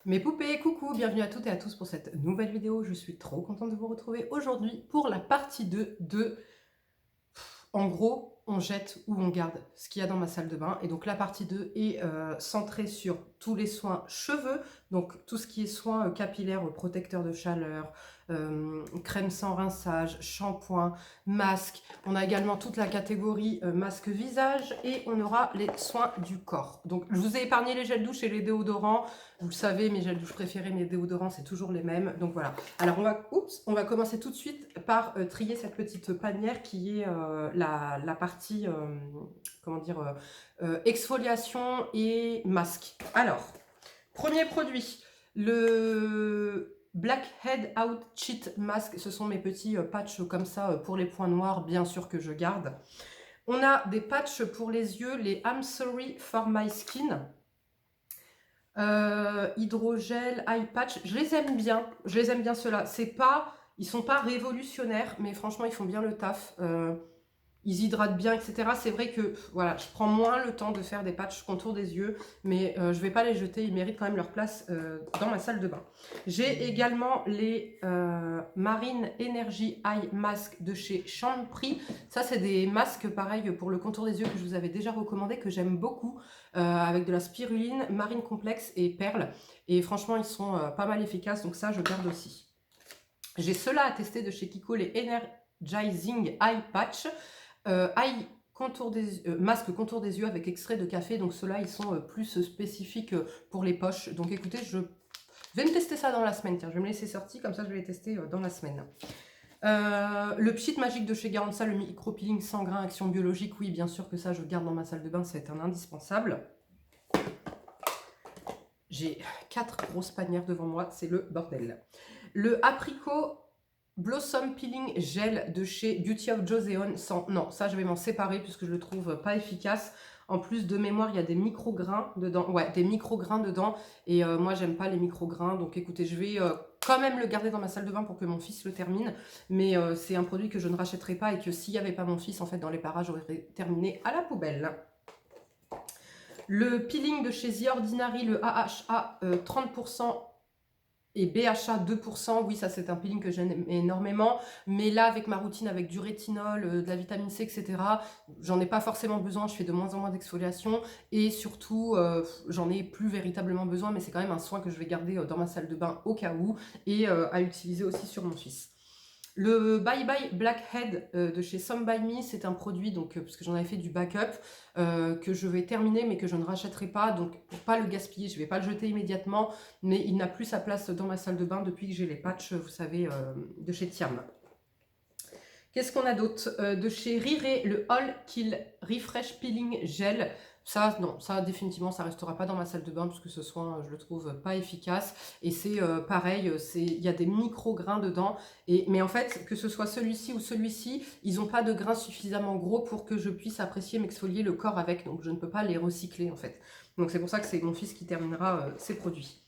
Mes poupées, coucou, bienvenue à toutes et à tous pour cette nouvelle vidéo. Je suis trop contente de vous retrouver aujourd'hui pour la partie 2 de... En gros, on jette ou on garde ce qu'il y a dans ma salle de bain. Et donc la partie 2 est centrée sur tous les soins cheveux, donc tout ce qui est soins capillaires, protecteurs de chaleur, crème sans rinçage, shampoing, masque. On a également toute la catégorie masque visage et on aura les soins du corps. Donc je vous ai épargné les gels douche et les déodorants. Vous le savez, mes gels douche préférés, mes déodorants, c'est toujours les mêmes. Donc voilà. Alors on va commencer tout de suite par trier cette petite panière qui est la partie, comment dire, exfoliation et masque. Alors, premier produit, le Blackhead Out Cheat Mask. Ce sont mes petits patchs comme ça pour les points noirs, bien sûr que je garde. On a des patchs pour les yeux, les I'm Sorry for My Skin. Hydrogel, eye patch, je les aime bien ceux-là. Ils sont pas révolutionnaires, mais franchement ils font bien le taf. Ils hydratent bien, etc. C'est vrai que voilà, je prends moins le temps de faire des patchs contour des yeux, mais je vais pas les jeter, ils méritent quand même leur place dans ma salle de bain. J'ai également les Marine Energy Eye Mask de chez Shampri. Ça, c'est des masques pareil pour le contour des yeux que je vous avais déjà recommandé, que j'aime beaucoup, avec de la spiruline, marine complexe et perles. Et franchement, ils sont pas mal efficaces, donc ça, je garde aussi. J'ai ceux-là à tester de chez Kiko, les Energizing Eye Patch. Masque contour des yeux avec extrait de café. Donc ceux-là, ils sont plus spécifiques pour les poches. Donc écoutez, je vais me tester ça dans la semaine. Tiens, je vais me laisser sortir, comme ça je vais les tester dans la semaine. Le pchit magique de chez Garanza, le micro-peeling sans grains, action biologique. Oui, bien sûr que ça, je garde dans ma salle de bain. C'est un indispensable. J'ai 4 grosses panières devant moi. C'est le bordel. Le apricot Blossom Peeling Gel de chez Beauty of Joseon. Non, ça je vais m'en séparer puisque je le trouve pas efficace. En plus de mémoire, il y a des micro-grains dedans. Ouais, des micro-grains dedans. Et moi, j'aime pas les micro-grains. Donc écoutez, je vais quand même le garder dans ma salle de bain pour que mon fils le termine. Mais c'est un produit que je ne rachèterai pas et que s'il n'y avait pas mon fils, en fait, dans les parages, j'aurais terminé à la poubelle. Le peeling de chez The Ordinary, le AHA 30%. Et BHA 2%, oui, ça c'est un peeling que j'aime énormément. Mais là, avec ma routine, avec du rétinol, de la vitamine C, etc., j'en ai pas forcément besoin. Je fais de moins en moins d'exfoliation. Et surtout, j'en ai plus véritablement besoin. Mais c'est quand même un soin que je vais garder dans ma salle de bain au cas où. Et à utiliser aussi sur mon fils. Le Bye Bye Blackhead de chez Some By Me, c'est un produit, donc, parce que j'en avais fait du backup, que je vais terminer mais que je ne rachèterai pas. Donc pour pas le gaspiller, je ne vais pas le jeter immédiatement, mais il n'a plus sa place dans ma salle de bain depuis que j'ai les patchs, vous savez, de chez Thiam. Qu'est-ce qu'on a d'autre de chez Rire, le All Kill Refresh Peeling Gel. Ça, non, ça définitivement, ça restera pas dans ma salle de bain parce que ce soin, je le trouve pas efficace. Et c'est pareil, il y a des micro-grains dedans. Mais en fait, que ce soit celui-ci ou celui-ci, ils n'ont pas de grains suffisamment gros pour que je puisse apprécier m'exfolier le corps avec. Donc je ne peux pas les recycler en fait. Donc c'est pour ça que c'est mon fils qui terminera ces produits.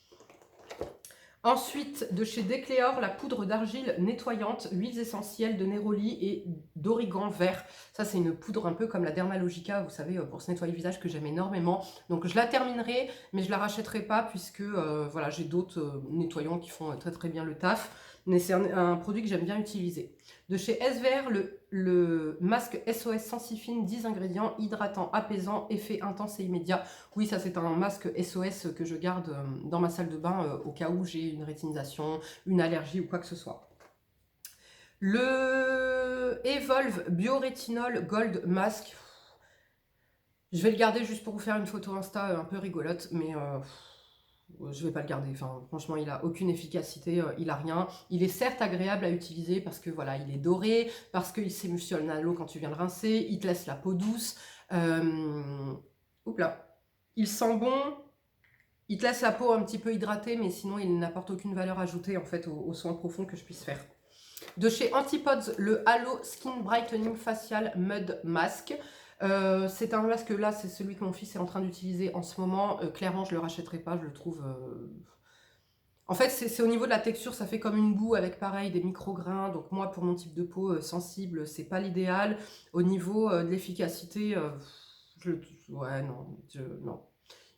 Ensuite, de chez Decléor, la poudre d'argile nettoyante, huiles essentielles de néroli et d'origan vert. Ça, c'est une poudre un peu comme la Dermalogica, vous savez, pour se nettoyer le visage, que j'aime énormément. Donc, je la terminerai, mais je la rachèterai pas puisque voilà, j'ai d'autres nettoyants qui font très très bien le taf. Mais c'est un produit que j'aime bien utiliser. De chez SVR, le masque SOS Sensifine, 10 ingrédients, hydratant, apaisant, effet intense et immédiat. Oui, ça c'est un masque SOS que je garde dans ma salle de bain au cas où j'ai une rétinisation, une allergie ou quoi que ce soit. Le Evolve Biorétinol Gold Mask. Je vais le garder juste pour vous faire une photo Insta un peu rigolote, mais je vais pas le garder. Enfin, franchement, il a aucune efficacité, il a rien. Il est certes agréable à utiliser parce que voilà, il est doré, parce qu'il s'émulsionne à l'eau quand tu viens le rincer, il te laisse la peau douce. Oups là. Il sent bon, il te laisse la peau un petit peu hydratée, mais sinon il n'apporte aucune valeur ajoutée en fait aux soins profonds que je puisse faire. De chez Antipods, le Halo Skin Brightening Facial Mud Mask. C'est un masque là, c'est celui que mon fils est en train d'utiliser en ce moment. Clairement, je ne le rachèterai pas, je le trouve... En fait, c'est au niveau de la texture, ça fait comme une boue avec pareil des micro-grains. Donc moi, pour mon type de peau sensible, c'est pas l'idéal. Au niveau de l'efficacité, ouais, non, non.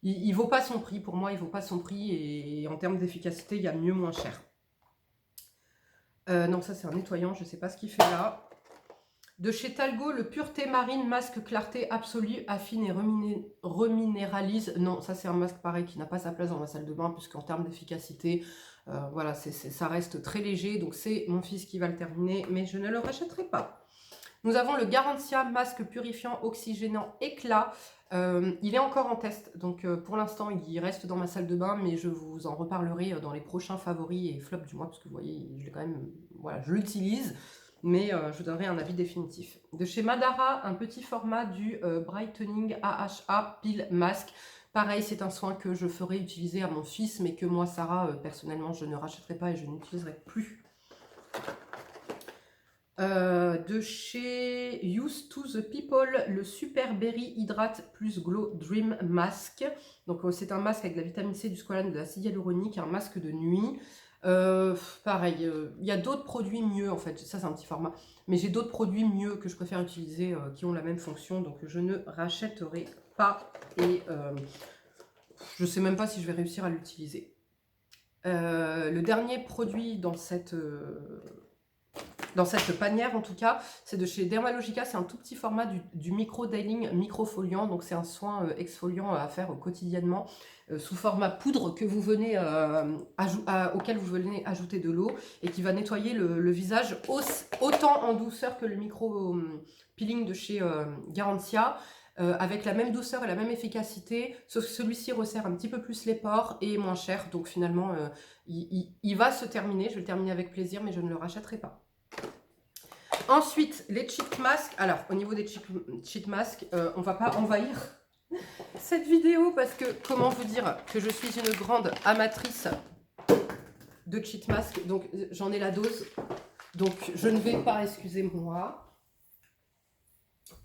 il vaut pas son prix. Pour moi, il vaut pas son prix. Et en termes d'efficacité, il y a mieux, moins cher. Non, ça c'est un nettoyant. Je sais pas ce qu'il fait là. De chez Talgo, le Pureté Marine Masque Clarté Absolue affine et reminéralise. Non, ça c'est un masque pareil qui n'a pas sa place dans ma salle de bain puisqu'en termes d'efficacité, voilà, ça reste très léger. Donc c'est mon fils qui va le terminer, mais je ne le rachèterai pas. Nous avons le Garantia Masque Purifiant Oxygénant Éclat. Il est encore en test, donc pour l'instant il reste dans ma salle de bain, mais je vous en reparlerai dans les prochains favoris et flops du mois, parce que vous voyez, je l'ai quand même, voilà, je l'utilise. Mais je vous donnerai un avis définitif. De chez Madara, un petit format du Brightening AHA Peel Mask. Pareil, c'est un soin que je ferai utiliser à mon fils, mais que moi, Sarah, personnellement, je ne rachèterai pas et je n'utiliserai plus. De chez Used to the People, le Super Berry Hydrate plus Glow Dream Mask. Donc c'est un masque avec de la vitamine C, du squalane, de l'acide hyaluronique, un masque de nuit. Pareil, il y a d'autres produits mieux en fait, ça c'est un petit format, mais j'ai d'autres produits mieux que je préfère utiliser qui ont la même fonction, donc je ne rachèterai pas et je sais même pas si je vais réussir à l'utiliser. Le dernier produit dans cette panière en tout cas, c'est de chez Dermalogica, c'est un tout petit format du micro-dating microfoliant, donc c'est un soin exfoliant à faire quotidiennement sous format poudre que vous venez, auquel vous venez ajouter de l'eau et qui va nettoyer le visage autant en douceur que le micro-peeling de chez Garantia. Avec la même douceur et la même efficacité, sauf que celui-ci resserre un petit peu plus les pores et est moins cher, donc finalement il va se terminer, je vais le terminer avec plaisir, mais je ne le rachèterai pas. Ensuite, les cheat masks. Alors, au niveau des cheat masks, on va pas envahir cette vidéo parce que, comment vous dire que je suis une grande amatrice de cheat masks. Donc, j'en ai la dose. Donc, je ne vais pas, excusez-moi.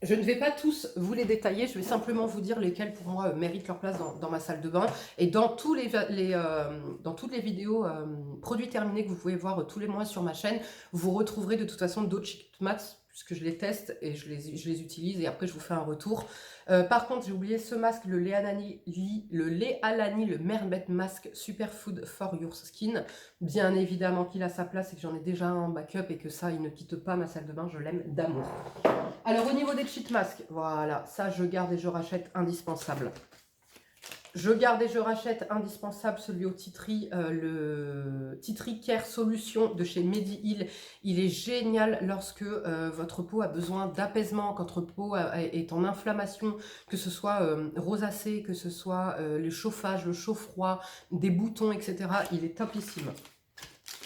Je ne vais pas tous vous les détailler, je vais simplement vous dire lesquels pour moi méritent leur place dans ma salle de bain. Et dans toutes les vidéos produits terminés que vous pouvez voir tous les mois sur ma chaîne, vous retrouverez de toute façon d'autres cheat masks puisque je les teste et je les utilise et après je vous fais un retour. Par contre, j'ai oublié ce masque, le Lait Alani, le Merbet Mask Superfood for Your Skin. Bien évidemment qu'il a sa place et que j'en ai déjà un en backup et que ça, il ne quitte pas ma salle de bain, je l'aime d'amour. Alors au niveau des cheat masks, voilà, ça je garde et je rachète indispensable. Je garde et je rachète indispensable celui au Titri, le Titri Care Solution de chez Mediheal. Il est génial lorsque votre peau a besoin d'apaisement, quand votre peau est en inflammation, que ce soit rosacée, que ce soit le chauffage, le chaud-froid, des boutons, etc. Il est topissime.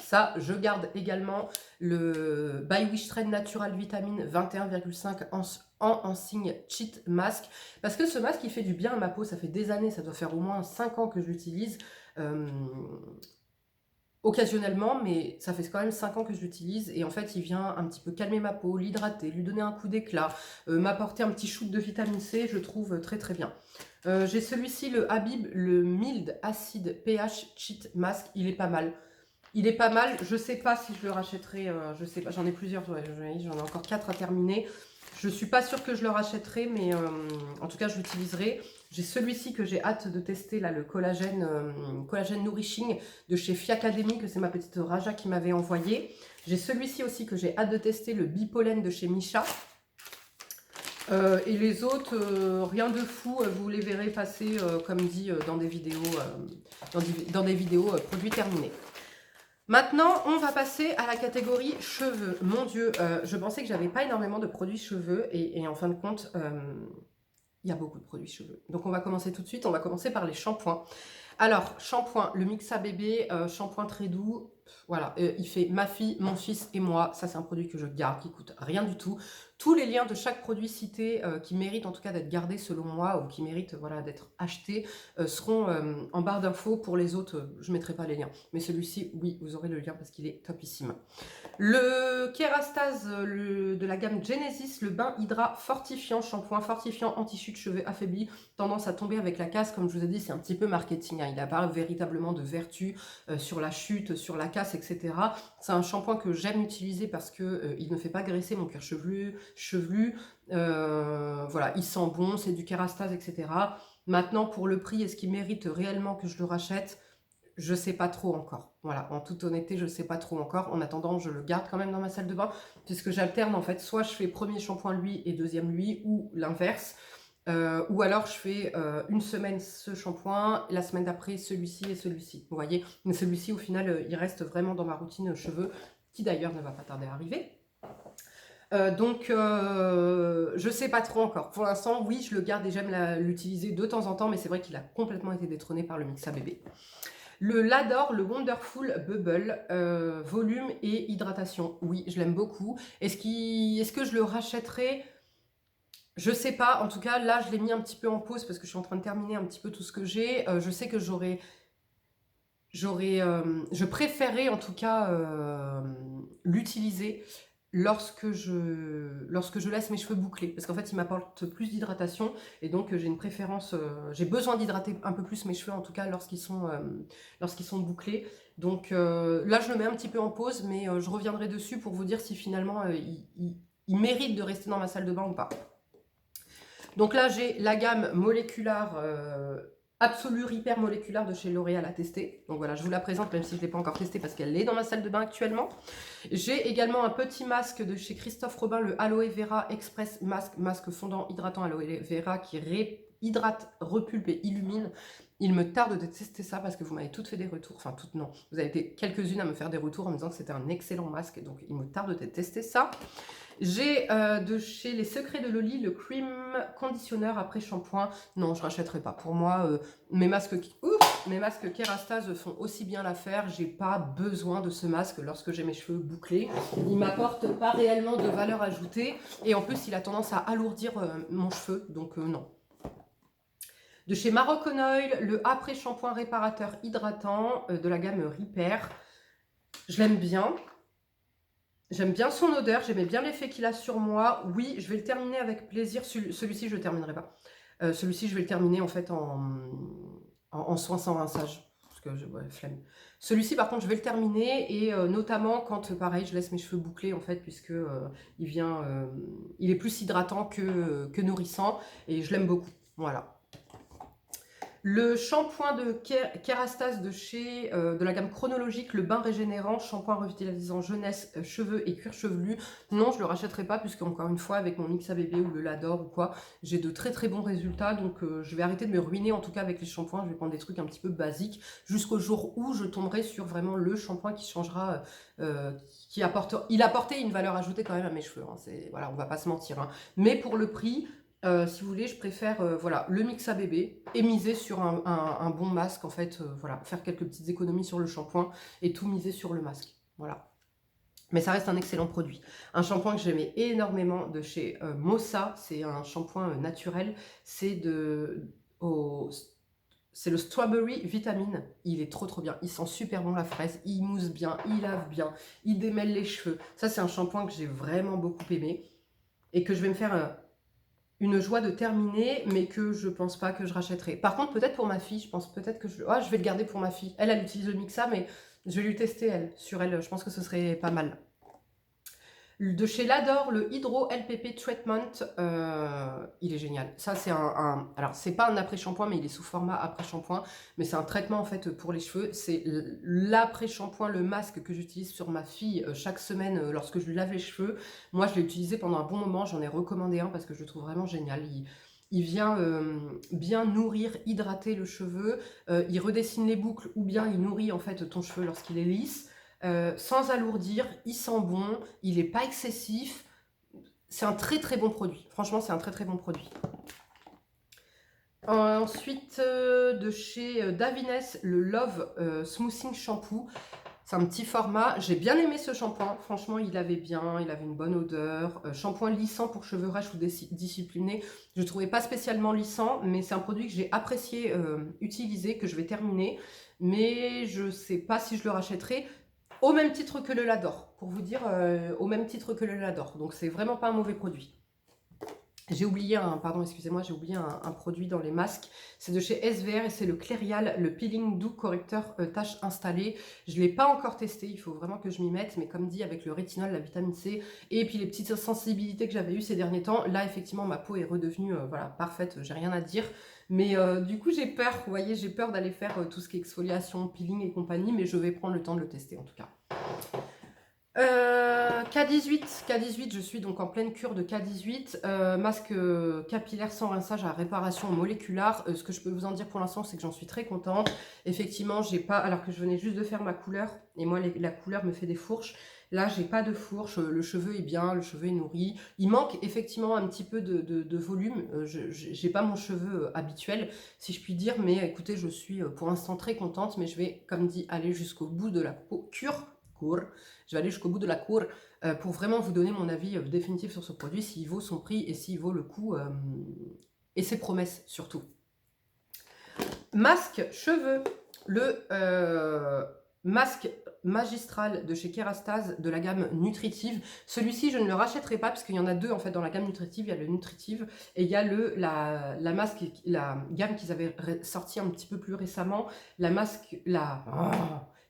Ça, je garde également le By Wish Trend Natural Vitamine 21,5 en signe Cheat Mask. Parce que ce masque, il fait du bien à ma peau. Ça fait des années, ça doit faire au moins 5 ans que je l'utilise. Occasionnellement, mais ça fait quand même 5 ans que je l'utilise. Et en fait, il vient un petit peu calmer ma peau, l'hydrater, lui donner un coup d'éclat, m'apporter un petit shoot de vitamine C. Je trouve très très bien. J'ai celui-ci, le Habib, le Mild Acid pH Cheat Mask. Il est pas mal. Il est pas mal, je sais pas si je le rachèterai, je sais pas, j'en ai plusieurs, ouais, j'en ai encore 4 à terminer. Je suis pas sûre que je le rachèterai, mais en tout cas je l'utiliserai. J'ai celui-ci que j'ai hâte de tester, là, le collagène Nourishing de chez Fiacademy, que c'est ma petite Raja qui m'avait envoyé. J'ai celui-ci aussi que j'ai hâte de tester, le Bipollen de chez Misha. Et les autres, rien de fou, vous les verrez passer, comme dit, dans des vidéos, produits terminés. Maintenant, on va passer à la catégorie cheveux. Mon Dieu, je pensais que j'avais pas énormément de produits cheveux et en fin de compte, il y a beaucoup de produits cheveux. Donc on va commencer tout de suite, on va commencer par les shampoings. Alors, shampoing, le Mixa Bébé, shampoing très doux. Voilà, il fait ma fille, mon fils et moi. Ça, c'est un produit que je garde, qui coûte rien du tout. Tous les liens de chaque produit cité qui méritent en tout cas d'être gardés selon moi ou qui méritent voilà, d'être achetés seront en barre d'infos. Pour les autres, je ne mettrai pas les liens. Mais celui-ci, oui, vous aurez le lien parce qu'il est topissime. Le Kerastase de la gamme Genesis, le bain hydra fortifiant, shampoing fortifiant anti-chute cheveux affaiblis, tendance à tomber avec la casse. Comme je vous ai dit, c'est un petit peu marketing. Hein. Il n'a pas véritablement de vertu sur la chute, sur la casse, etc. C'est un shampoing que j'aime utiliser parce que il ne fait pas graisser mon cuir chevelu. Voilà, il sent bon, c'est du Kerastase, etc. Maintenant, pour le prix, est-ce qu'il mérite réellement que je le rachète? Je sais pas trop encore. Voilà, en toute honnêteté, je sais pas trop encore. En attendant, je le garde quand même dans ma salle de bain, puisque j'alterne en fait. Soit je fais premier shampoing lui et deuxième lui, ou l'inverse. Ou alors je fais une semaine ce shampoing, la semaine d'après celui-ci et celui-ci. Vous voyez, mais celui-ci au final, il reste vraiment dans ma routine cheveux, qui d'ailleurs ne va pas tarder à arriver. Donc, je sais pas trop encore. Pour l'instant, oui, je le garde et j'aime l'utiliser de temps en temps, mais c'est vrai qu'il a complètement été détrôné par le Mixa Bébé. Le L'Adore, le Wonderful Bubble, volume et hydratation. Oui, je l'aime beaucoup. Est-ce que je le rachèterai? Je sais pas. En tout cas, là, je l'ai mis un petit peu en pause parce que je suis en train de terminer un petit peu tout ce que j'ai. Je sais que je préférais en tout cas l'utiliser lorsque je laisse mes cheveux bouclés, parce qu'en fait il m'apporte plus d'hydratation et donc j'ai une préférence, j'ai besoin d'hydrater un peu plus mes cheveux en tout cas lorsqu'ils sont bouclés. Donc là je le mets un petit peu en pause, mais je reviendrai dessus pour vous dire si finalement il mérite de rester dans ma salle de bain ou pas. Donc là j'ai la gamme moléculaire Absolue Hyper Moléculaire de chez L'Oréal à tester. Donc voilà, je vous la présente même si je ne l'ai pas encore testée parce qu'elle est dans ma salle de bain actuellement. J'ai également un petit masque de chez Christophe Robin, le Aloe Vera Express masque fondant hydratant Aloe Vera qui hydrate, repulpe et illumine. Il me tarde de tester ça parce que vous m'avez toutes fait des retours, enfin toutes non, vous avez été quelques-unes à me faire des retours en me disant que c'était un excellent masque, donc il me tarde de tester ça. J'ai de chez Les Secrets de Loli le Cream Conditionneur après shampoing. Non, je rachèterai pas. Pour moi, mes masques Kerastase font aussi bien l'affaire. J'ai pas besoin de ce masque lorsque j'ai mes cheveux bouclés. Il m'apporte pas réellement de valeur ajoutée. Et en plus, il a tendance à alourdir mon cheveu. Donc non. De chez Moroccan Oil, le après shampoing réparateur hydratant de la gamme Repair. Je l'aime bien. J'aime bien son odeur, j'aimais bien l'effet qu'il a sur moi. Oui, je vais le terminer avec plaisir. Celui-ci, je ne le terminerai pas. Celui-ci, je vais le terminer en fait en soin sans rinçage. Parce que flemme. Celui-ci, par contre, je vais le terminer. Et notamment quand, pareil, je laisse mes cheveux bouclés, en fait, puisque il est plus hydratant que nourrissant. Et je l'aime beaucoup. Voilà. Le shampoing de Kerastase de la gamme chronologique, le bain régénérant, shampoing revitalisant jeunesse, cheveux et cuir chevelu. Non, je le rachèterai pas puisque encore une fois avec mon Mixa Bébé ou le L'Adore ou quoi, j'ai de très très bons résultats. Donc je vais arrêter de me ruiner en tout cas avec les shampoings. Je vais prendre des trucs un petit peu basiques jusqu'au jour où je tomberai sur vraiment le shampoing qui changera, il apportait une valeur ajoutée quand même à mes cheveux. Hein. Voilà, on va pas se mentir. Hein. Mais pour le prix... si vous voulez, je préfère voilà, le Mixa Bébé et miser sur un bon masque, en fait, voilà, faire quelques petites économies sur le shampoing et tout miser sur le masque, voilà. Mais ça reste un excellent produit. Un shampoing que j'aimais énormément de chez Mossa, c'est un shampoing naturel, c'est le Strawberry Vitamine, il est trop trop bien, il sent super bon la fraise, il mousse bien, il lave bien, il démêle les cheveux. Ça c'est un shampoing que j'ai vraiment beaucoup aimé et que je vais me faire... une joie de terminer, mais que je pense pas que je rachèterai. Par contre, peut-être pour ma fille, je pense peut-être que je vais le garder pour ma fille. Elle utilise le Mixa, mais je vais lui tester, sur elle. Je pense que ce serait pas mal. De chez L'Adore, le Hydro LPP Treatment, il est génial. Ça, c'est alors, c'est pas un après-shampoing, mais il est sous format après-shampoing. Mais c'est un traitement, en fait, pour les cheveux. C'est l'après-shampoing, le masque que j'utilise sur ma fille chaque semaine lorsque je lui lave les cheveux. Moi, je l'ai utilisé pendant un bon moment. J'en ai recommandé un parce que je le trouve vraiment génial. Il vient bien nourrir, hydrater le cheveu. Il redessine les boucles ou bien il nourrit, en fait, ton cheveu lorsqu'il est lisse. Sans alourdir, il sent bon, il n'est pas excessif. C'est un très très bon produit. Franchement, c'est un très très bon produit. Ensuite, de chez Davines, le Love Smoothing Shampoo. C'est un petit format. J'ai bien aimé ce shampoing. Franchement, il avait une bonne odeur. Shampoing lissant pour cheveux rêches ou disciplinés. Je ne trouvais pas spécialement lissant, mais c'est un produit que j'ai apprécié utiliser, que je vais terminer. Mais je ne sais pas si je le rachèterai. Au même titre que le L'Adore, pour vous dire, au même titre que le L'Adore. Donc, c'est vraiment pas un mauvais produit. J'ai oublié pardon, excusez-moi, j'ai oublié un produit dans les masques. C'est de chez SVR et c'est le Clérial, le peeling doux correcteur taches installées. Je ne l'ai pas encore testé, il faut vraiment que je m'y mette. Mais comme dit, avec le rétinol, la vitamine C et puis les petites sensibilités que j'avais eues ces derniers temps, là, effectivement, ma peau est redevenue voilà, parfaite, j'ai rien à dire. Mais du coup, j'ai peur, vous voyez, j'ai peur d'aller faire tout ce qui est exfoliation, peeling et compagnie. Mais je vais prendre le temps de le tester en tout cas. K18, je suis donc en pleine cure de K18, masque capillaire sans rinçage à réparation moléculaire. Ce que je peux vous en dire pour l'instant, c'est que j'en suis très contente. Effectivement, j'ai pas, alors que je venais juste de faire ma couleur, et moi la couleur me fait des fourches. Là, j'ai pas de fourche, le cheveu est bien, le cheveu est nourri. Il manque effectivement un petit peu de volume. J'ai pas mon cheveu habituel, si je puis dire, mais écoutez, je suis pour l'instant très contente, mais je vais, comme dit, aller jusqu'au bout de la cure. Je vais aller jusqu'au bout de la cour pour vraiment vous donner mon avis définitif sur ce produit, s'il vaut son prix et s'il vaut le coup et ses promesses surtout. Masque cheveux, le masque magistral de chez Kerastase de la gamme nutritive. Celui-ci, je ne le rachèterai pas parce qu'il y en a deux en fait dans la gamme nutritive. Il y a le nutritive et il y a la gamme qu'ils avaient sorti un petit peu plus récemment.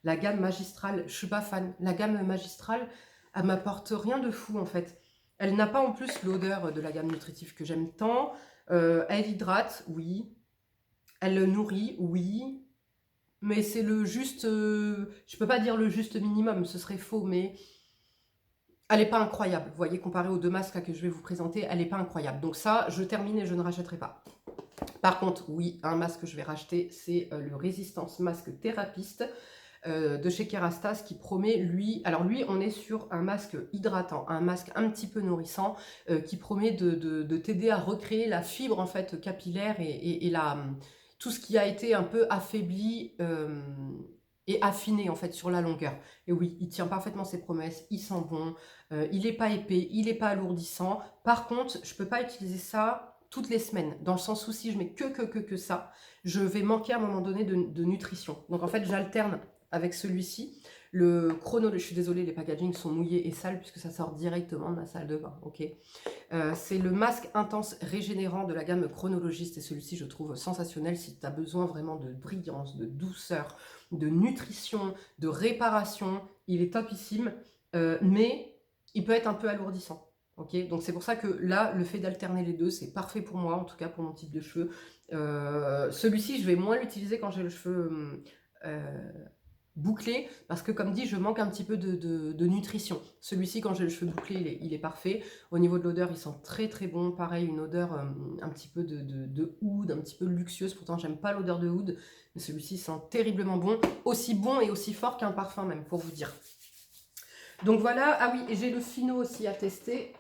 La gamme magistrale, je suis pas fan. La gamme magistrale, elle m'apporte rien de fou en fait. Elle n'a pas en plus l'odeur de la gamme nutritive que j'aime tant. Elle hydrate, oui. Elle nourrit, oui. Mais c'est le juste... je peux pas dire le juste minimum, ce serait faux, mais... Elle n'est pas incroyable. Vous voyez, comparé aux deux masques là, que je vais vous présenter, elle n'est pas incroyable. Donc ça, je termine et je ne rachèterai pas. Par contre, oui, un masque que je vais racheter, c'est le Résistance Masque Thérapeute de chez Kerastase qui promet, lui, alors lui, on est sur un masque hydratant, un masque un petit peu nourrissant qui promet de t'aider à recréer la fibre en fait capillaire et tout ce qui a été un peu affaibli et affiné en fait sur la longueur. Et oui, il tient parfaitement ses promesses, il sent bon, il n'est pas épais, il n'est pas alourdissant. Par contre, je ne peux pas utiliser ça toutes les semaines, dans le sens où si je mets que ça, je vais manquer à un moment donné de nutrition. Donc en fait, j'alterne avec celui-ci. Le chrono, je suis désolée, les packagings sont mouillés et sales puisque ça sort directement de ma salle de bain. Ok. C'est le masque intense régénérant de la gamme chronologiste et celui-ci je trouve sensationnel si tu as besoin vraiment de brillance, de douceur, de nutrition, de réparation. Il est topissime, mais il peut être un peu alourdissant. Okay, donc c'est pour ça que là, le fait d'alterner les deux, c'est parfait pour moi, en tout cas pour mon type de cheveux. Celui-ci, je vais moins l'utiliser quand j'ai le cheveu bouclé, parce que comme dit, je manque un petit peu de nutrition. Celui-ci, quand j'ai le cheveu bouclé, il est parfait. Au niveau de l'odeur, il sent très très bon. Pareil, une odeur un petit peu de oud, un petit peu luxueuse. Pourtant, j'aime pas l'odeur de oud, mais celui-ci sent terriblement bon. Aussi bon et aussi fort qu'un parfum même, pour vous dire. Donc voilà, ah oui, et j'ai le Fino aussi à tester.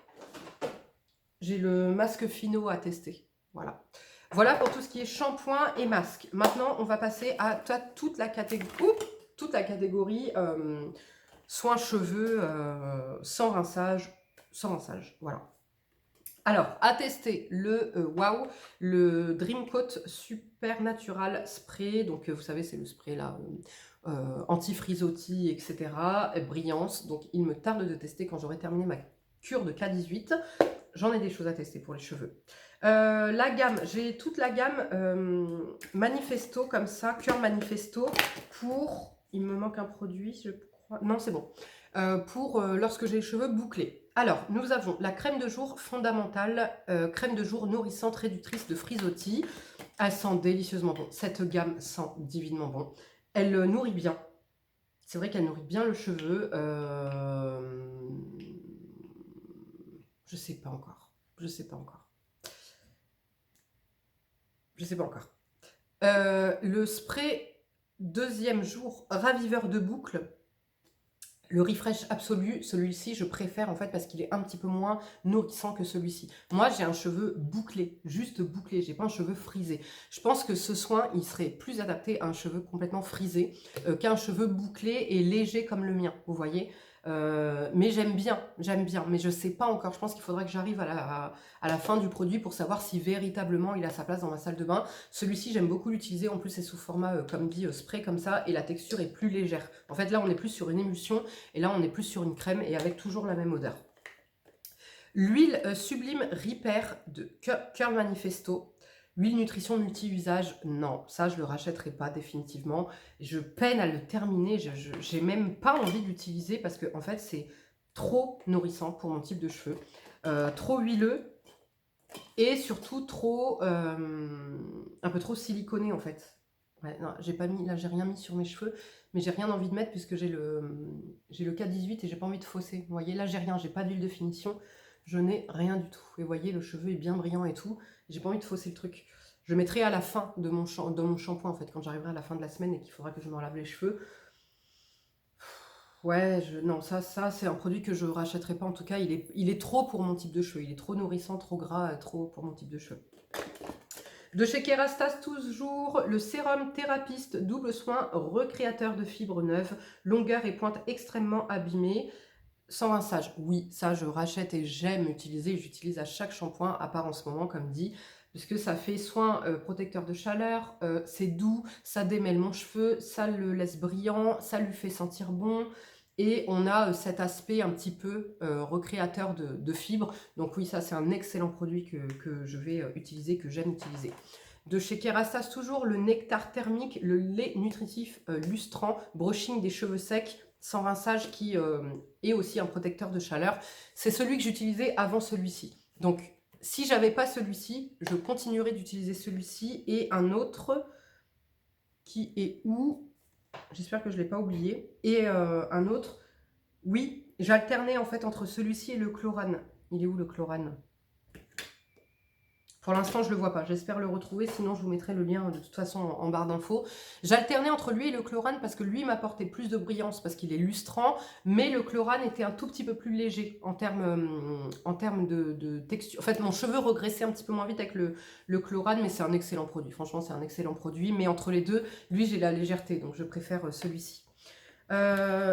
J'ai le masque Fino à tester. Voilà. Voilà pour tout ce qui est shampoing et masque. Maintenant, on va passer à toute la catégorie soins cheveux sans rinçage. Voilà. Alors, à tester le Wow, le Dream Coat Super Natural Spray. Donc, vous savez, c'est le spray là, anti-frisottis, etc. Brillance. Donc, il me tarde de tester quand j'aurai terminé ma cure de K18. J'en ai des choses à tester pour les cheveux. La gamme, j'ai toute la gamme Manifesto comme ça, Cœur Manifesto pour, il me manque un produit, je crois, non c'est bon, pour lorsque j'ai les cheveux bouclés. Alors, nous avons la crème de jour fondamentale, crème de jour nourrissante réductrice de frisottis. Elle sent délicieusement bon, cette gamme sent divinement bon. Elle nourrit bien, c'est vrai qu'elle nourrit bien le cheveu. Je sais pas encore. Je sais pas encore. Le spray deuxième jour raviveur de boucle, le refresh absolu, celui-ci je préfère en fait parce qu'il est un petit peu moins nourrissant que celui-ci. Moi j'ai un cheveu bouclé, juste bouclé, j'ai pas un cheveu frisé. Je pense que ce soin il serait plus adapté à un cheveu complètement frisé qu'un cheveu bouclé et léger comme le mien, vous voyez. Mais j'aime bien, mais je sais pas encore. Je pense qu'il faudrait que j'arrive à la fin du produit pour savoir si véritablement il a sa place dans ma salle de bain. Celui-ci, j'aime beaucoup l'utiliser. En plus, c'est sous format, comme dit, spray comme ça, et la texture est plus légère. En fait, là, on est plus sur une émulsion, et là, on est plus sur une crème, et avec toujours la même odeur. L'huile Sublime Repair de Curl Manifesto. Huile nutrition multi-usage, non, ça je le rachèterai pas définitivement. Je peine à le terminer, j'ai même pas envie d'utiliser parce que en fait c'est trop nourrissant pour mon type de cheveux. Trop huileux et surtout trop un peu trop siliconé en fait. Ouais, non, j'ai pas mis, là j'ai rien mis sur mes cheveux, mais j'ai rien envie de mettre puisque j'ai le K18 et j'ai pas envie de fausser. Vous voyez, là j'ai rien, j'ai pas d'huile de finition, je n'ai rien du tout. Et vous voyez, le cheveu est bien brillant et tout, j'ai pas envie de fausser le truc. Je mettrai à la fin de mon shampoing en fait, quand j'arriverai à la fin de la semaine et qu'il faudra que je me lave les cheveux. Ouais, non, ça c'est un produit que je rachèterai pas. En tout cas, il est trop pour mon type de cheveux. Il est trop nourrissant, trop gras, trop pour mon type de cheveux. De chez Kerastase, toujours, le sérum Thérapiste double soin recréateur de fibres neuves, longueur et pointe extrêmement abîmée, sans rinçage. Oui, ça je rachète et j'aime utiliser. J'utilise à chaque shampoing, à part en ce moment, comme dit, puisque ça fait soin protecteur de chaleur, c'est doux, ça démêle mon cheveu, ça le laisse brillant, ça lui fait sentir bon. Et on a cet aspect un petit peu recréateur de fibres. Donc oui, ça c'est un excellent produit que je vais utiliser, que j'aime utiliser. De chez Kerastase, toujours le nectar thermique, le lait nutritif lustrant, brushing des cheveux secs, sans rinçage, qui est aussi un protecteur de chaleur. C'est celui que j'utilisais avant celui-ci. Donc si j'avais pas celui-ci, je continuerai d'utiliser celui-ci et un autre qui est où? J'espère que je ne l'ai pas oublié. Et un autre, oui, j'alternais en fait entre celui-ci et le chlorane. Il est où le chlorane? Pour l'instant, je ne le vois pas. J'espère le retrouver, sinon je vous mettrai le lien de toute façon en barre d'infos. J'alternais entre lui et le chlorane parce que lui m'apportait plus de brillance parce qu'il est lustrant, mais le chlorane était un tout petit peu plus léger en termes de texture. En fait, mon cheveu regressait un petit peu moins vite avec le chlorane, mais c'est un excellent produit. Franchement, c'est un excellent produit. Mais entre les deux, lui, j'ai la légèreté, donc je préfère celui-ci.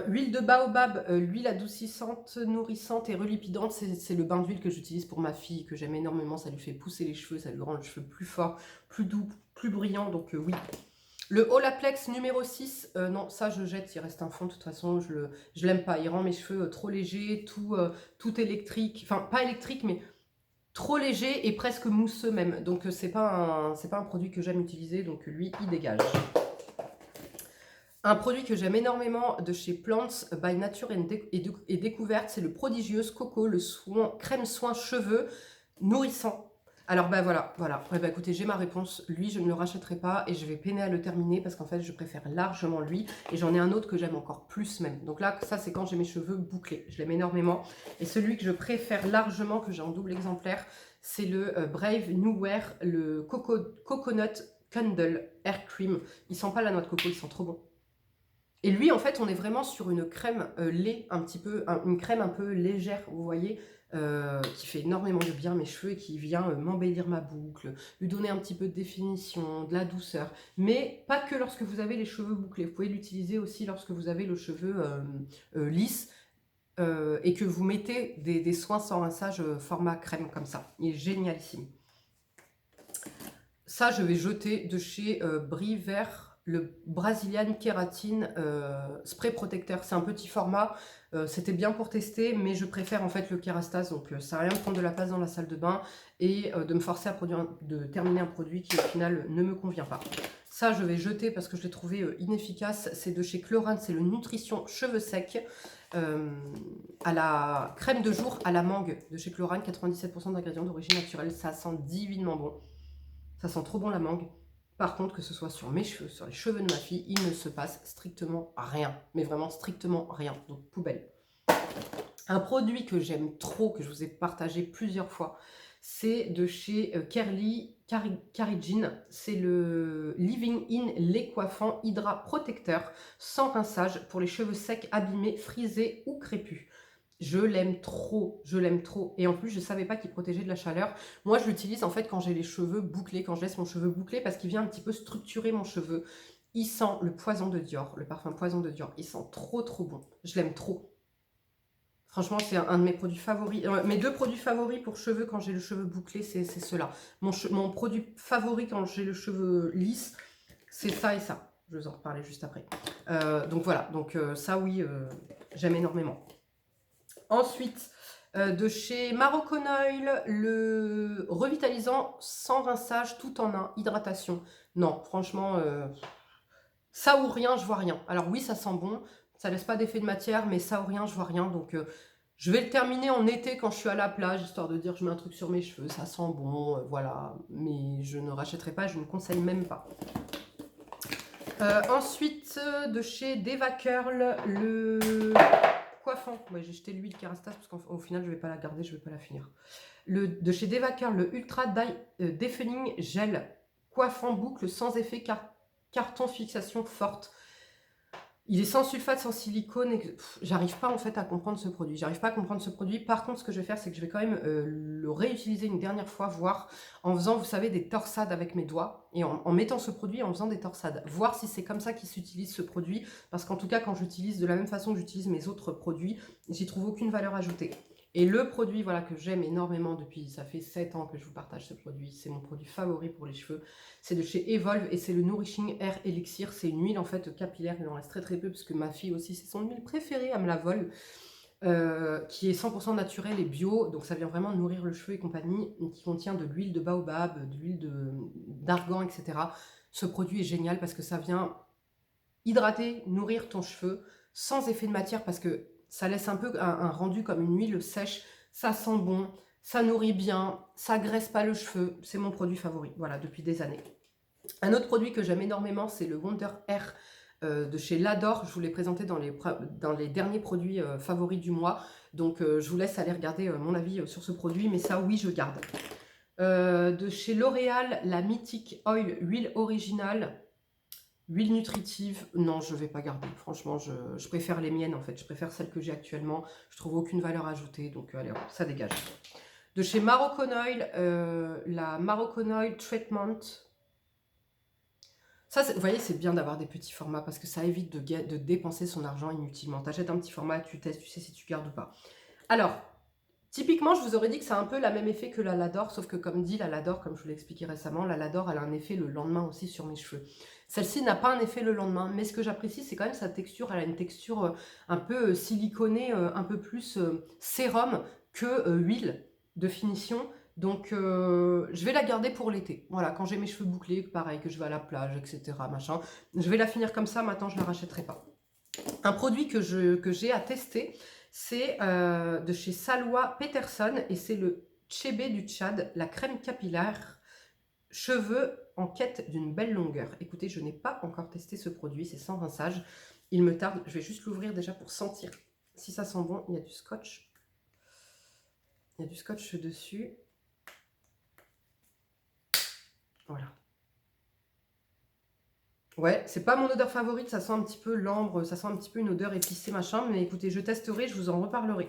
Huile de baobab, l'huile adoucissante, nourrissante et relipidante, c'est le bain d'huile que j'utilise pour ma fille, que j'aime énormément, ça lui fait pousser les cheveux, ça lui rend les cheveux plus forts, plus doux, plus brillants, donc oui. Le Olaplex numéro 6, non, ça je jette, il reste un fond, de toute façon, je l'aime pas, il rend mes cheveux trop légers, tout électrique, enfin pas électrique, mais trop léger et presque mousseux même, donc c'est pas un produit que j'aime utiliser, donc lui, il dégage. Un produit que j'aime énormément de chez Plants by Nature et Découverte, c'est le Prodigieuse Coco, le crème soin cheveux nourrissant. Alors bah voilà. Ouais, bah écoutez, j'ai ma réponse. Lui, je ne le rachèterai pas et je vais peiner à le terminer parce qu'en fait, je préfère largement lui. Et j'en ai un autre que j'aime encore plus même. Donc là, ça, c'est quand j'ai mes cheveux bouclés. Je l'aime énormément. Et celui que je préfère largement, que j'ai en double exemplaire, c'est le Brave New Wear, le Coconut Candle Hair Cream. Il sent pas la noix de coco, il sent trop bon. Et lui, en fait, on est vraiment sur une crème lait, une crème un peu légère, vous voyez, qui fait énormément de bien à mes cheveux et qui vient m'embellir ma boucle, lui donner un petit peu de définition, de la douceur. Mais pas que lorsque vous avez les cheveux bouclés. Vous pouvez l'utiliser aussi lorsque vous avez le cheveu lisse et que vous mettez des soins sans rinçage format crème comme ça. Il est génialissime. Ça, je vais jeter de chez Vert. Le Brazilian Kératine spray protecteur. C'est un petit format, c'était bien pour tester, mais je préfère en fait le Kerastase, donc ça sert à rien de prendre de la place dans la salle de bain et de me forcer à terminer un produit qui au final ne me convient pas. Ça, je vais jeter parce que je l'ai trouvé inefficace. C'est de chez Chlorane, c'est le Nutrition Cheveux Secs à la crème de jour à la mangue de chez Chlorane, 97% d'ingrédients d'origine naturelle. Ça sent divinement bon. Ça sent trop bon la mangue. Par contre, que ce soit sur mes cheveux, sur les cheveux de ma fille, il ne se passe strictement rien. Mais vraiment strictement rien. Donc poubelle. Un produit que j'aime trop, que je vous ai partagé plusieurs fois, c'est de chez Carijin. C'est le Living In lait coiffant Hydra Protecteur sans rinçage pour les cheveux secs, abîmés, frisés ou crépus. Je l'aime trop, je l'aime trop. Et en plus, je ne savais pas qu'il protégeait de la chaleur. Moi, je l'utilise en fait quand j'ai les cheveux bouclés, quand je laisse mon cheveu bouclé, parce qu'il vient un petit peu structurer mon cheveu. Il sent le poison de Dior, le parfum poison de Dior. Il sent trop, trop bon. Je l'aime trop. Franchement, c'est un de mes produits favoris. Mes deux produits favoris pour cheveux quand j'ai le cheveu bouclé, c'est ceux-là. Mon produit favori quand j'ai le cheveu lisse, c'est ça et ça. Je vais vous en reparler juste après. Donc voilà, donc ça oui, j'aime énormément. Ensuite, De chez Moroccan Oil, le revitalisant sans rinçage, tout en un, hydratation. Non, franchement, ça ou rien, je vois rien. Alors oui, ça sent bon, ça laisse pas d'effet de matière, mais ça ou rien, je vois rien. Donc je vais le terminer en été quand je suis à la plage, histoire de dire je mets un truc sur mes cheveux, ça sent bon, voilà. Mais je ne rachèterai pas, je ne conseille même pas. Ensuite, de chez Deva Curl, le coiffant. Ouais, j'ai jeté l'huile Kerastase parce qu'au final, je ne vais pas la garder, je ne vais pas la finir. De chez Deva Curl, le Ultra Deafening Gel coiffant boucle sans effet carton fixation forte. Il est sans sulfate, sans silicone, et j'arrive pas en fait à comprendre ce produit. J'arrive pas à comprendre ce produit. Par contre, ce que je vais faire, c'est que je vais quand même le réutiliser une dernière fois, voir en faisant, vous savez, des torsades avec mes doigts, et en mettant ce produit, en faisant des torsades. Voir si c'est comme ça qu'il s'utilise ce produit, parce qu'en tout cas, quand j'utilise de la même façon que j'utilise mes autres produits, j'y trouve aucune valeur ajoutée. Et le produit voilà, que j'aime énormément depuis, ça fait 7 ans que je vous partage ce produit, c'est mon produit favori pour les cheveux, c'est de chez Evolve et c'est le Nourishing Air Elixir, c'est une huile en fait capillaire, il en reste très très peu parce que ma fille aussi c'est son huile préférée, elle me la vole, qui est 100% naturelle et bio, donc ça vient vraiment nourrir le cheveu et compagnie, qui contient de l'huile de baobab, de l'huile d'argan, etc. Ce produit est génial parce que ça vient hydrater, nourrir ton cheveu sans effet de matière parce que ça laisse un peu un rendu comme une huile sèche, ça sent bon, ça nourrit bien, ça graisse pas le cheveu, c'est mon produit favori, voilà, depuis des années. Un autre produit que j'aime énormément, c'est le Wonder Air de chez L'Adore, je vous l'ai présenté dans les derniers produits favoris du mois, donc je vous laisse aller regarder mon avis sur ce produit, mais ça oui, je garde. De chez L'Oréal, la Mythic Oil, huile originale, huile nutritive, non, je ne vais pas garder. Franchement, je préfère les miennes, en fait. Je préfère celles que j'ai actuellement. Je trouve aucune valeur ajoutée, donc allez, ça dégage. De chez Moroccan Oil, la Moroccan Oil Treatment. Ça, vous voyez, c'est bien d'avoir des petits formats parce que ça évite de dépenser son argent inutilement. Tu achètes un petit format, tu testes, tu sais si tu gardes ou pas. Alors, typiquement, je vous aurais dit que ça a un peu le même effet que la L'Adore, sauf que comme dit la L'Adore, comme je vous l'ai expliqué récemment, la L'Adore, elle a un effet le lendemain aussi sur mes cheveux. Celle-ci n'a pas un effet le lendemain, mais ce que j'apprécie, c'est quand même sa texture. Elle a une texture un peu siliconée, un peu plus sérum que huile de finition. Donc, je vais la garder pour l'été. Voilà, quand j'ai mes cheveux bouclés, pareil, que je vais à la plage, etc., machin. Je vais la finir comme ça, maintenant, je ne la rachèterai pas. Un produit que j'ai à tester, c'est de chez Salwa Peterson et c'est le Chebe du Tchad, la crème capillaire cheveux en quête d'une belle longueur. Écoutez, je n'ai pas encore testé ce produit, c'est sans rinçage. Il me tarde, je vais juste l'ouvrir déjà pour sentir si ça sent bon. Il y a du scotch. Il y a du scotch dessus. Voilà. Ouais, c'est pas mon odeur favorite, ça sent un petit peu l'ambre, ça sent un petit peu une odeur épicée, machin. Mais écoutez, je testerai, je vous en reparlerai.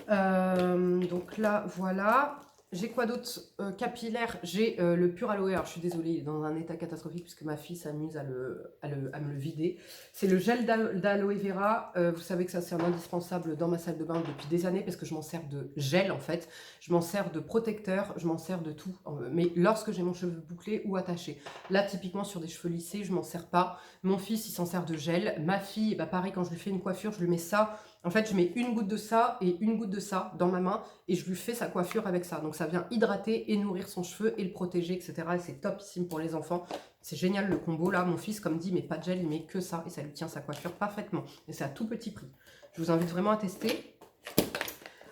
Donc là, voilà. J'ai quoi d'autre capillaire? J'ai le pur aloe. Alors, je suis désolée, il est dans un état catastrophique puisque ma fille s'amuse à me le vider. C'est le gel d'aloe vera. Vous savez que ça, c'est un indispensable dans ma salle de bain depuis des années parce que je m'en sers de gel en fait. Je m'en sers de protecteur, je m'en sers de tout. Mais lorsque j'ai mon cheveu bouclé ou attaché. Là, typiquement sur des cheveux lissés, je m'en sers pas. Mon fils, il s'en sert de gel. Ma fille, bah, pareil, quand je lui fais une coiffure, je lui mets ça. En fait, je mets une goutte de ça et une goutte de ça dans ma main et je lui fais sa coiffure avec ça. Donc, ça vient hydrater et nourrir son cheveu et le protéger, etc. Et c'est topissime pour les enfants. C'est génial le combo. Là, mon fils, comme dit, il met pas de gel, il met que ça et ça lui tient sa coiffure parfaitement. Et c'est à tout petit prix. Je vous invite vraiment à tester.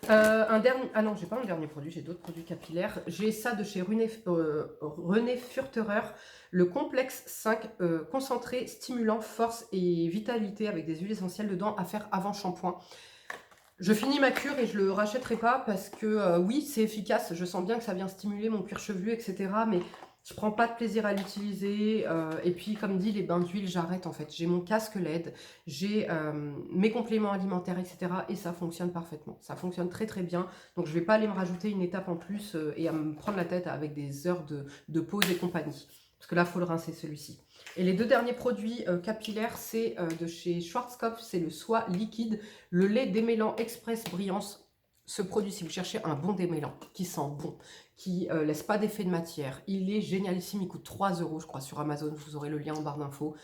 Ah non, j'ai pas un dernier produit, j'ai d'autres produits capillaires. J'ai ça de chez René Furterer, le complexe 5 concentré, stimulant, force et vitalité avec des huiles essentielles dedans à faire avant shampoing. Je finis ma cure et je le rachèterai pas parce que oui, c'est efficace. Je sens bien que ça vient stimuler mon cuir chevelu, etc. Mais je prends pas de plaisir à l'utiliser. Et puis, comme dit, les bains d'huile, j'arrête en fait. J'ai mon casque LED, j'ai mes compléments alimentaires, etc. Et ça fonctionne parfaitement. Ça fonctionne très très bien. Donc, je vais pas aller me rajouter une étape en plus et à me prendre la tête avec des heures de pause et compagnie. Parce que là, il faut le rincer celui-ci. Et les deux derniers produits capillaires, c'est de chez Schwarzkopf, c'est le soie liquide, le lait démêlant express brillance. Ce produit, si vous cherchez un bon démêlant, qui sent bon, qui laisse pas d'effet de matière, il est génialissime, il coûte 3 € je crois sur Amazon, vous aurez le lien en barre d'infos.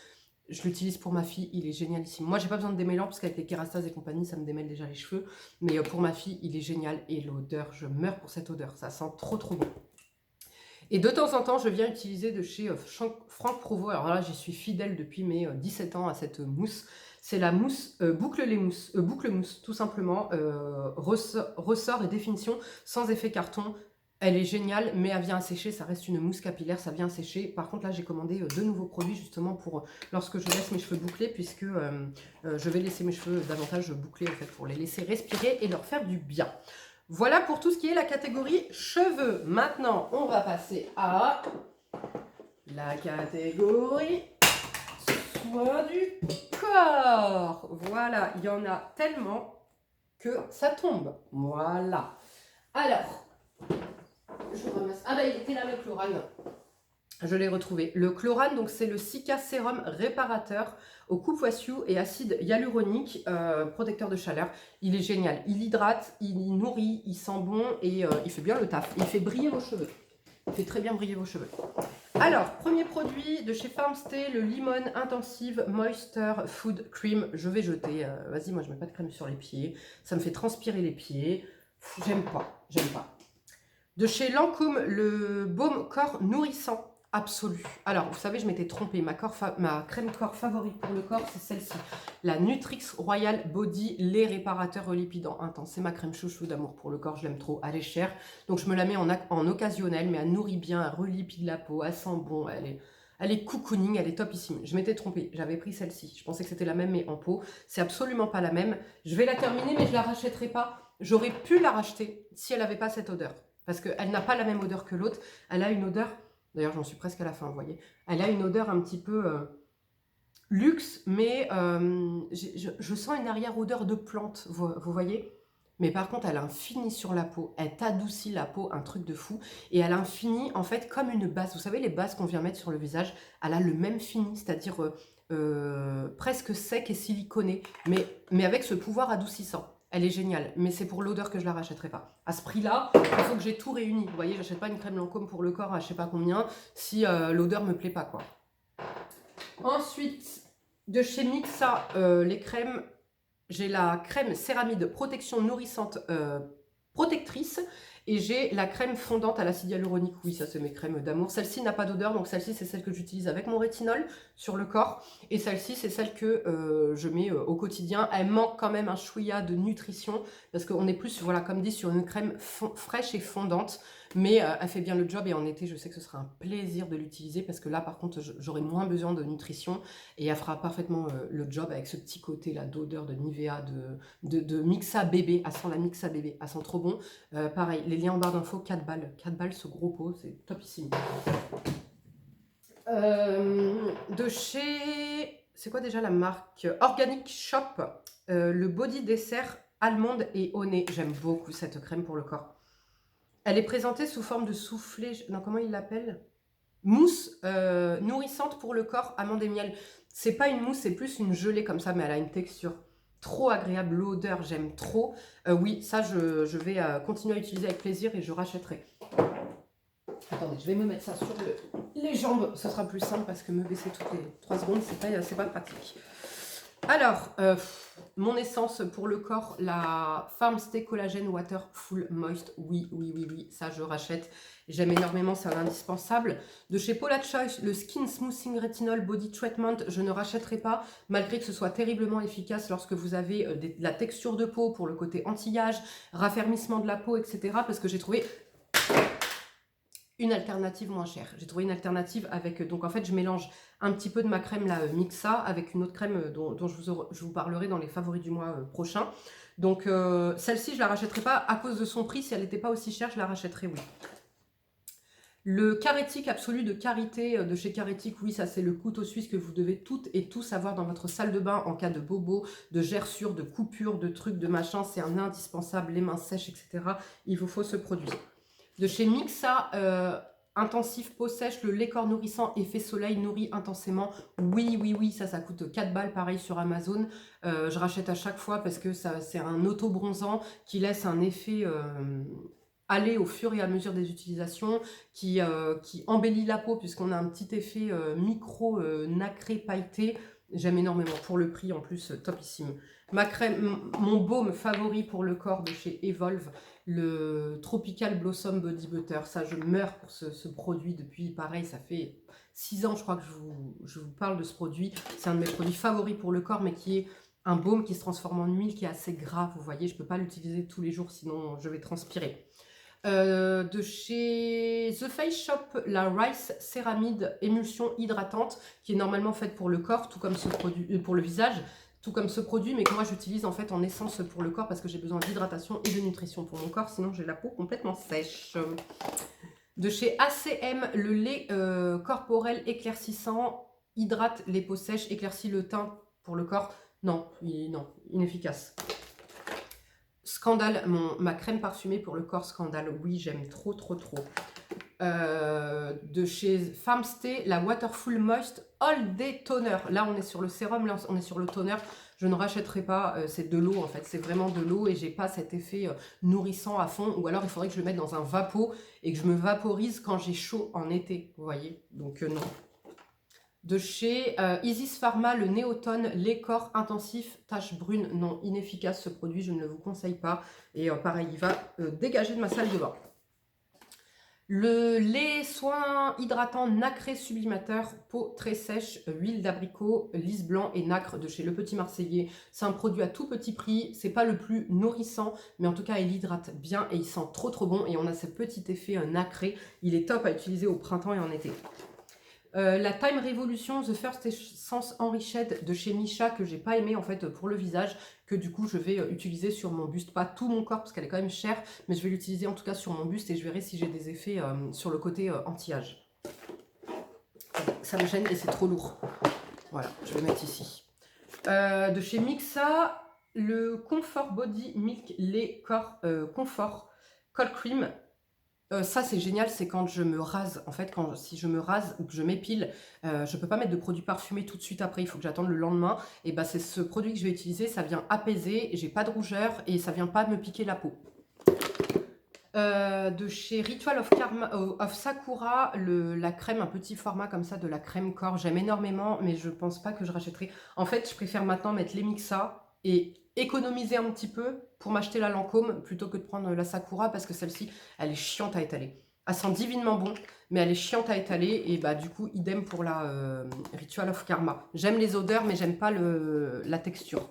je l'utilise pour ma fille, il est génialissime. Moi, j'ai pas besoin de démêlant parce qu'avec les Kérastase et compagnie, ça me démêle déjà les cheveux. Mais pour ma fille, il est génial. Et l'odeur, je meurs pour cette odeur. Ça sent trop trop bon. Et de temps en temps, je viens utiliser de chez Franck Provost. Alors là, j'y suis fidèle depuis mes 17 ans à cette mousse. C'est la mousse boucle mousse, tout simplement. Ressort et définition sans effet carton. Elle est géniale, mais elle vient à sécher. Ça reste une mousse capillaire, ça vient à sécher. Par contre, là, j'ai commandé 2 nouveaux produits justement pour lorsque je laisse mes cheveux bouclés, puisque je vais laisser mes cheveux davantage bouclés en fait, pour les laisser respirer et leur faire du bien. Voilà pour tout ce qui est la catégorie cheveux. Maintenant, on va passer à la catégorie soins du corps. Voilà, il y en a tellement que ça tombe. Voilà. Alors, je ramasse. Ah bah il était là le chlorane. Je l'ai retrouvé. Le chlorane, donc c'est le Cica Sérum réparateur au coupe-voissou et acide hyaluronique, protecteur de chaleur. Il est génial. Il hydrate, il nourrit, il sent bon et il fait bien le taf. Il fait briller vos cheveux. Il fait très bien briller vos cheveux. Alors, premier produit de chez Farmstay, le Lemon Intensive Moisture Food Cream. Je vais jeter. Vas-y, moi je mets pas de crème sur les pieds. Ça me fait transpirer les pieds. J'aime pas, j'aime pas. De chez Lancôme, le baume corps nourrissant absolu. Alors, vous savez, je m'étais trompée. Ma crème corps favorite pour le corps, c'est celle-ci. La Nutrix Royal Body Lait Réparateur Relipidant Intense. C'est ma crème chouchou d'amour pour le corps. Je l'aime trop. Elle est chère. Donc, je me la mets en occasionnel, mais elle nourrit bien, elle relipide la peau, elle sent bon. Elle est cocooning, elle est topissime. Je m'étais trompée. J'avais pris celle-ci. Je pensais que c'était la même, mais en pot. C'est absolument pas la même. Je vais la terminer, mais je la rachèterai pas. J'aurais pu la racheter si elle n'avait pas cette odeur. Parce qu'elle n'a pas la même odeur que l'autre. Elle a une odeur, d'ailleurs j'en suis presque à la fin, vous voyez. Elle a une odeur un petit peu luxe, mais je sens une arrière-odeur de plante, vous voyez. Mais par contre, elle a un fini sur la peau. Elle t'adoucit la peau, un truc de fou. Et elle a un fini, en fait, comme une base. Vous savez, les bases qu'on vient mettre sur le visage, elle a le même fini, c'est-à-dire presque sec et siliconé, mais avec ce pouvoir adoucissant. Elle est géniale, mais c'est pour l'odeur que je la rachèterai pas. À ce prix-là, il faut que j'ai tout réuni. Vous voyez, j'achète pas une crème Lancôme pour le corps à je sais pas combien si l'odeur me plaît pas, quoi. Ensuite, de chez Mixa, les crèmes, j'ai la crème céramide protection nourrissante protectrice et j'ai la crème fondante à l'acide hyaluronique. Oui, ça c'est mes crèmes d'amour. Celle-ci n'a pas d'odeur, donc celle-ci c'est celle que j'utilise avec mon rétinol sur le corps. Et celle-ci c'est celle que je mets au quotidien. Elle manque quand même un chouïa de nutrition parce qu'on est plus, voilà, comme dit, sur une crème fraîche et fondante. Mais elle fait bien le job et en été, je sais que ce sera un plaisir de l'utiliser parce que là, par contre, j'aurai moins besoin de nutrition et elle fera parfaitement le job avec ce petit côté-là d'odeur de Nivea, de Mixa bébé. Elle sent la Mixa bébé, elle sent trop bon. Pareil, les liens en barre d'infos, 4 balles. 4 balles ce gros pot, c'est topissime. De chez... C'est quoi déjà la marque Organic Shop, le body dessert allemande et au nez. J'aime beaucoup cette crème pour le corps. Elle est présentée sous forme de soufflé, non, comment il l'appelle? Mousse nourrissante pour le corps, amande et miel. C'est pas une mousse, c'est plus une gelée comme ça, mais elle a une texture trop agréable, l'odeur, j'aime trop. Oui, ça, je vais continuer à utiliser avec plaisir et je rachèterai. Attendez, je vais me mettre ça sur les jambes, ça sera plus simple parce que me baisser toutes les 3 secondes, c'est pas pratique. Alors, mon essence pour le corps, la Farmstay Collagen Water Full Moist. Oui, ça je rachète. J'aime énormément, c'est un indispensable. De chez Paula Choice, le Skin Smoothing Retinol Body Treatment, je ne rachèterai pas, malgré que ce soit terriblement efficace lorsque vous avez de la texture de peau pour le côté anti-âge, raffermissement de la peau, etc. Parce que j'ai trouvé une alternative moins chère. J'ai trouvé une alternative avec... Donc en fait, je mélange un petit peu de ma crème là, Mixa avec une autre crème dont je vous parlerai dans les favoris du mois prochain. Donc celle-ci, je la rachèterai pas à cause de son prix. Si elle n'était pas aussi chère, je la rachèterai, oui. Le Caretic absolu de Carité de chez Caretic, oui, ça c'est le couteau suisse que vous devez toutes et tous avoir dans votre salle de bain en cas de bobo, de gerçure, de coupure, de trucs, de machin. C'est un indispensable, les mains sèches, etc. Il vous faut ce produit. De chez Mixa, intensif peau sèche, le lait corps nourrissant, effet soleil, nourrit intensément. Oui, ça coûte 4 balles, pareil sur Amazon. Je rachète à chaque fois parce que c'est un auto-bronzant qui laisse un effet aller au fur et à mesure des utilisations, qui embellit la peau puisqu'on a un petit effet micro nacré pailleté. J'aime énormément. Pour le prix, en plus, topissime. Ma crème, mon baume favori pour le corps de chez Evolve, le Tropical Blossom Body Butter. Ça, je meurs pour ce produit depuis, pareil, ça fait 6 ans, je crois que je vous parle de ce produit. C'est un de mes produits favoris pour le corps, mais qui est un baume qui se transforme en huile, qui est assez gras. Vous voyez, je ne peux pas l'utiliser tous les jours, sinon je vais transpirer. De chez The Face Shop, la Rice Céramide Émulsion Hydratante, qui est normalement faite pour le corps, tout comme ce produit, pour le visage, tout comme ce produit, mais que moi j'utilise en fait en essence pour le corps parce que j'ai besoin d'hydratation et de nutrition pour mon corps, sinon j'ai la peau complètement sèche. De chez ACM, le lait corporel éclaircissant, hydrate les peaux sèches, éclaircit le teint pour le corps. Non, non, inefficace. Scandale, ma crème parfumée pour le corps Scandale. Oui, j'aime trop, trop, trop. De chez Farmstay, la Waterful Moist All Day Toner. Là, on est sur le sérum, là, on est sur le toner. Je ne rachèterai pas, c'est de l'eau en fait. C'est vraiment de l'eau et j'ai pas cet effet nourrissant à fond. Ou alors, il faudrait que je le mette dans un vapeau et que je me vaporise quand j'ai chaud en été. Vous voyez? Donc, non. De chez Isis Pharma, le Néotone, lait corps intensif, tache brune. Non, inefficace ce produit, je ne le vous conseille pas. Et pareil, il va dégager de ma salle de bain. Le lait soin hydratant nacré sublimateur, peau très sèche, huile d'abricot, lys blanc et nacre de chez Le Petit Marseillais. C'est un produit à tout petit prix, c'est pas le plus nourrissant, mais en tout cas il hydrate bien et il sent trop trop bon. Et on a ce petit effet nacré, il est top à utiliser au printemps et en été. La Time Revolution The First Essence Enriched de chez Misha, que j'ai pas aimé en fait pour le visage, que du coup je vais utiliser sur mon buste, pas tout mon corps parce qu'elle est quand même chère, mais je vais l'utiliser en tout cas sur mon buste et je verrai si j'ai des effets sur le côté anti-âge. Ça me gêne et c'est trop lourd. Voilà, je vais mettre ici. De chez Mixa, le Comfort Body Milk Lait Corps Comfort Cold Cream. Ça c'est génial, c'est quand je me rase, en fait si je me rase ou que je m'épile, je peux pas mettre de produit parfumé tout de suite après, il faut que j'attende le lendemain, et bah c'est ce produit que je vais utiliser, ça vient apaiser, j'ai pas de rougeur et ça vient pas me piquer la peau. De chez Ritual of Sakura, la crème, un petit format comme ça de la crème corps, j'aime énormément, mais je pense pas que je rachèterai. En fait je préfère maintenant mettre les Mixa et économiser un petit peu pour m'acheter la Lancôme plutôt que de prendre la Sakura parce que celle-ci, elle est chiante à étaler. Elle sent divinement bon, mais elle est chiante à étaler et bah du coup, idem pour la Ritual of Karma. J'aime les odeurs, mais j'aime pas la texture.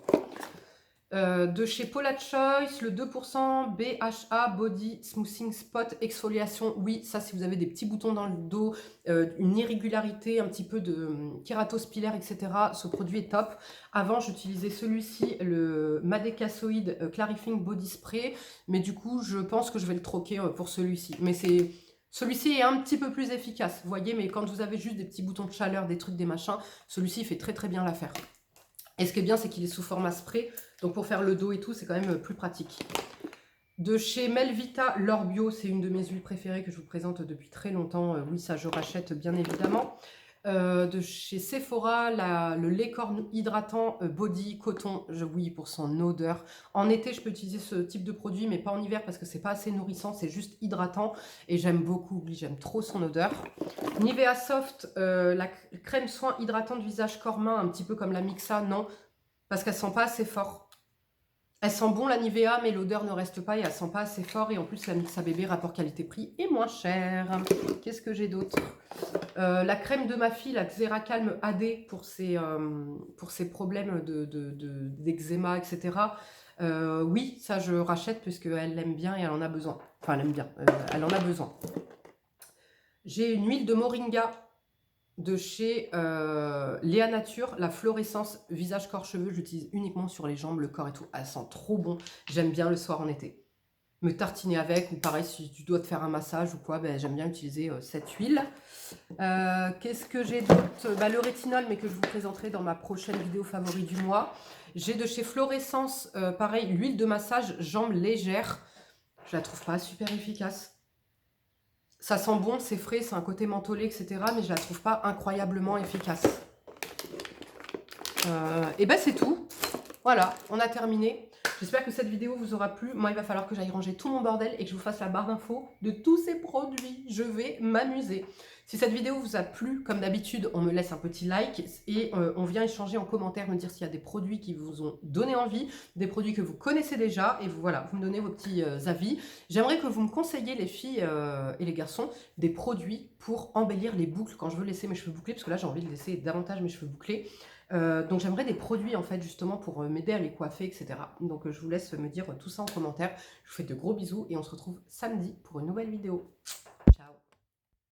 De chez Paula Choice, le 2% BHA Body Smoothing Spot Exfoliation. Oui, ça, si vous avez des petits boutons dans le dos, une irrégularité, un petit peu de kératospilaire, etc., ce produit est top. Avant, j'utilisais celui-ci, le Madecasoid Clarifying Body Spray, mais du coup, je pense que je vais le troquer pour celui-ci. Mais celui-ci est un petit peu plus efficace, vous voyez, mais quand vous avez juste des petits boutons de chaleur, des trucs, des machins, celui-ci fait très très bien l'affaire. Et ce qui est bien, c'est qu'il est sous format spray. Donc pour faire le dos et tout, c'est quand même plus pratique. De chez Melvita, l'Or Bio, c'est une de mes huiles préférées que je vous présente depuis très longtemps. Oui, ça je rachète bien évidemment. De chez Sephora, le lait corps hydratant body coton, oui, pour son odeur. En été, je peux utiliser ce type de produit, mais pas en hiver parce que c'est pas assez nourrissant, c'est juste hydratant. Et j'aime beaucoup, oui, j'aime trop son odeur. Nivea Soft, la crème soin hydratante visage corps main, un petit peu comme la Mixa, non, parce qu'elle sent pas assez fort. Elle sent bon la Nivea, mais l'odeur ne reste pas et elle sent pas assez fort. Et en plus, la Mixa Bébé, rapport qualité-prix, est moins cher. Qu'est-ce que j'ai d'autre? La crème de ma fille, la Xeracalme AD, pour ses problèmes d'eczéma, etc. Oui, ça je rachète puisqu'elle l'aime bien et elle en a besoin. Enfin, elle aime bien, elle en a besoin. J'ai une huile de moringa de chez Léa Nature, la fluorescence visage corps cheveux, j'utilise uniquement sur les jambes, le corps et tout, elle sent trop bon, j'aime bien le soir en été. Me tartiner avec, ou pareil si tu dois te faire un massage ou quoi, ben, j'aime bien utiliser cette huile. Qu'est-ce que j'ai d'autre? Le rétinol, mais que je vous présenterai dans ma prochaine vidéo favori du mois. J'ai de chez Fluorescence, pareil, l'huile de massage jambes légères, je la trouve pas super efficace. Ça sent bon, c'est frais, c'est un côté mentholé, etc. Mais je la trouve pas incroyablement efficace. Et ben c'est tout. Voilà, on a terminé. J'espère que cette vidéo vous aura plu. Moi, il va falloir que j'aille ranger tout mon bordel et que je vous fasse la barre d'infos de tous ces produits. Je vais m'amuser. Si cette vidéo vous a plu, comme d'habitude, on me laisse un petit like et on vient échanger en commentaire, me dire s'il y a des produits qui vous ont donné envie, des produits que vous connaissez déjà, et vous, voilà, vous me donnez vos petits avis. J'aimerais que vous me conseilliez, les filles et les garçons, des produits pour embellir les boucles quand je veux laisser mes cheveux bouclés, parce que là j'ai envie de laisser davantage mes cheveux bouclés. Donc j'aimerais des produits en fait justement pour m'aider à les coiffer, etc. Donc je vous laisse me dire tout ça en commentaire. Je vous fais de gros bisous et on se retrouve samedi pour une nouvelle vidéo.